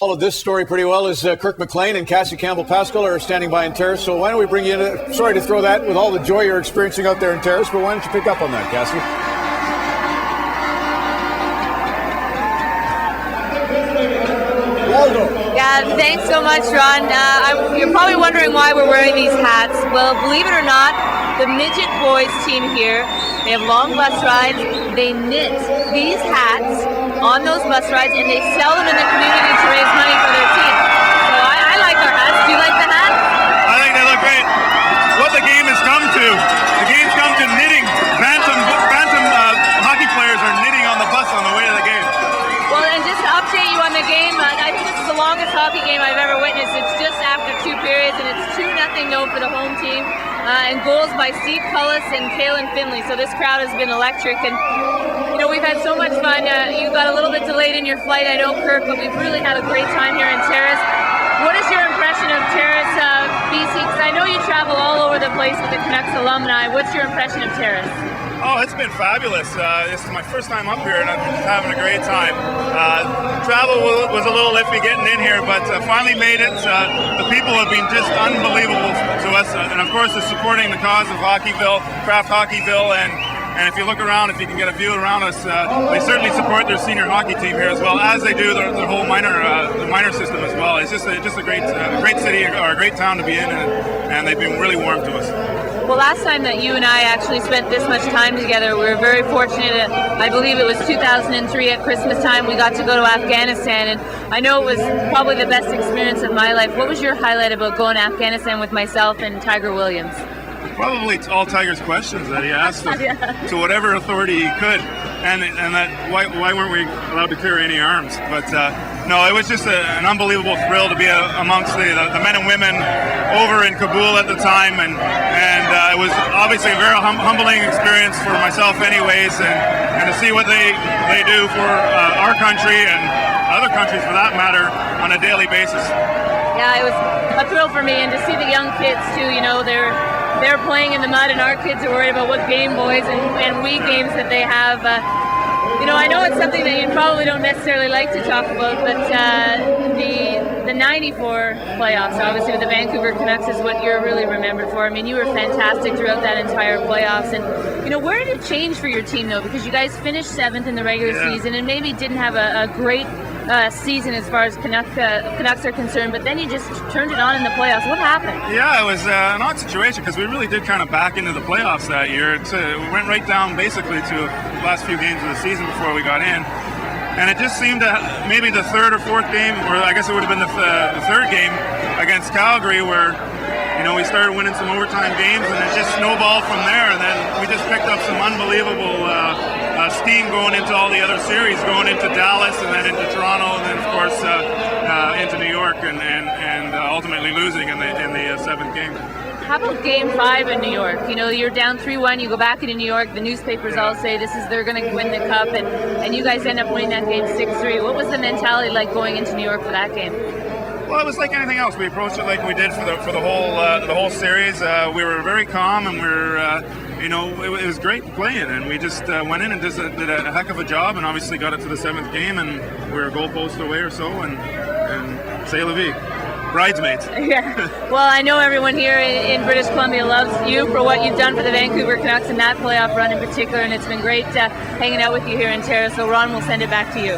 Followed this story pretty well as Kirk McLean and Cassie Campbell-Pascal are standing by in Terrace. So why don't we bring you in? Sorry to throw that with all the joy you're experiencing out there in Terrace, but why don't you pick up on that, Cassie? Waldo. Yeah, thanks so much, Ron. You're probably wondering why we're wearing these hats. Well, believe it or not, the midget boys team here, they have long bus rides. They knit these hats on those bus rides and they sell them in the community to raise money for their team. So I like our hats. Do you like the hats? I think they look great. What the game has come to, the game's come to knitting. Bantam hockey players are knitting on the bus on the way to the game. Well, and just to update you on the game, I think this is the longest hockey game I've ever witnessed. It's just after 2 periods and it's 2-0 for the home team. And goals by Steve Cullis and Kaylin Finley. So this crowd has been electric. And you know, we've had so much fun. You got a little bit delayed in your flight, I know, Kirk, but we've really had a great time here in Terrace. What is your impression of Terrace, BC? Because I know you travel all over the place with the Canucks alumni. What's your impression of Terrace? Oh, it's been fabulous. This is my first time up here, and I'm just having a great time. Travel was a little iffy getting in here, but finally made it. The people have been just unbelievable to us, and of course, it's supporting the cause of Hockeyville, Craft Hockeyville, and if you look around, if you can get a view around us, they certainly support their senior hockey team here as well, as they do their whole minor system as well. It's just a great city or a great town to be in, and they've been really warm to us. Well, last time that you and I actually spent this much time together, we were very fortunate. I believe it was 2003 at Christmas time. We got to go to Afghanistan, and I know it was probably the best experience of my life. What was your highlight about going to Afghanistan with myself and Tiger Williams? Probably all Tiger's questions that he asked to whatever authority he could, and that why weren't we allowed to carry any arms? But no, it was just an unbelievable thrill to be amongst the men and women over in Kabul at the time, and it was obviously a very humbling experience for myself, anyways, and to see what they do for our country and other countries for that matter on a daily basis. Yeah, it was a thrill for me, and to see the young kids too. You know, they're playing in the mud, and our kids are worried about what Game Boys and Wii games that they have. You know, I know it's something that you probably don't necessarily like to talk about, but the '94 playoffs, obviously with the Vancouver Canucks, is what you're really remembered for. I mean, you were fantastic throughout that entire playoffs, and you know, where did it change for your team though? Because you guys finished 7th in the regular season, and maybe didn't have a great season as far as Canucks are concerned, but then you just turned it on in the playoffs. What happened? Yeah, it was an odd situation because we really did kind of back into the playoffs that year. We went right down basically to the last few games of the season before we got in, and it just seemed that maybe the 3rd or 4th game, or I guess it would have been the 3rd game against Calgary, where you know we started winning some overtime games, and it just snowballed from there. And then we just picked up some unbelievable steam going into all the other series, going into Dallas and then into Toronto, and then of course into New York, and ultimately losing in the 7th game. How about Game 5 in New York? You know, you're down 3-1, you go back into New York, the newspapers all say they're going to win the cup, and you guys end up winning that game 6-3. What was the mentality like going into New York for that game? Well, it was like anything else. We approached it like we did for the whole series. We were very calm, and we were you know, it was great playing, and we just went in and just did a heck of a job, and obviously got it to the 7th game, and we were a goalpost away or so, and c'est la vie. Bridesmaids. Yeah. Well, I know everyone here in British Columbia loves you for what you've done for the Vancouver Canucks and that playoff run in particular, and it's been great hanging out with you here in Terrace. So Ron, we'll send it back to you.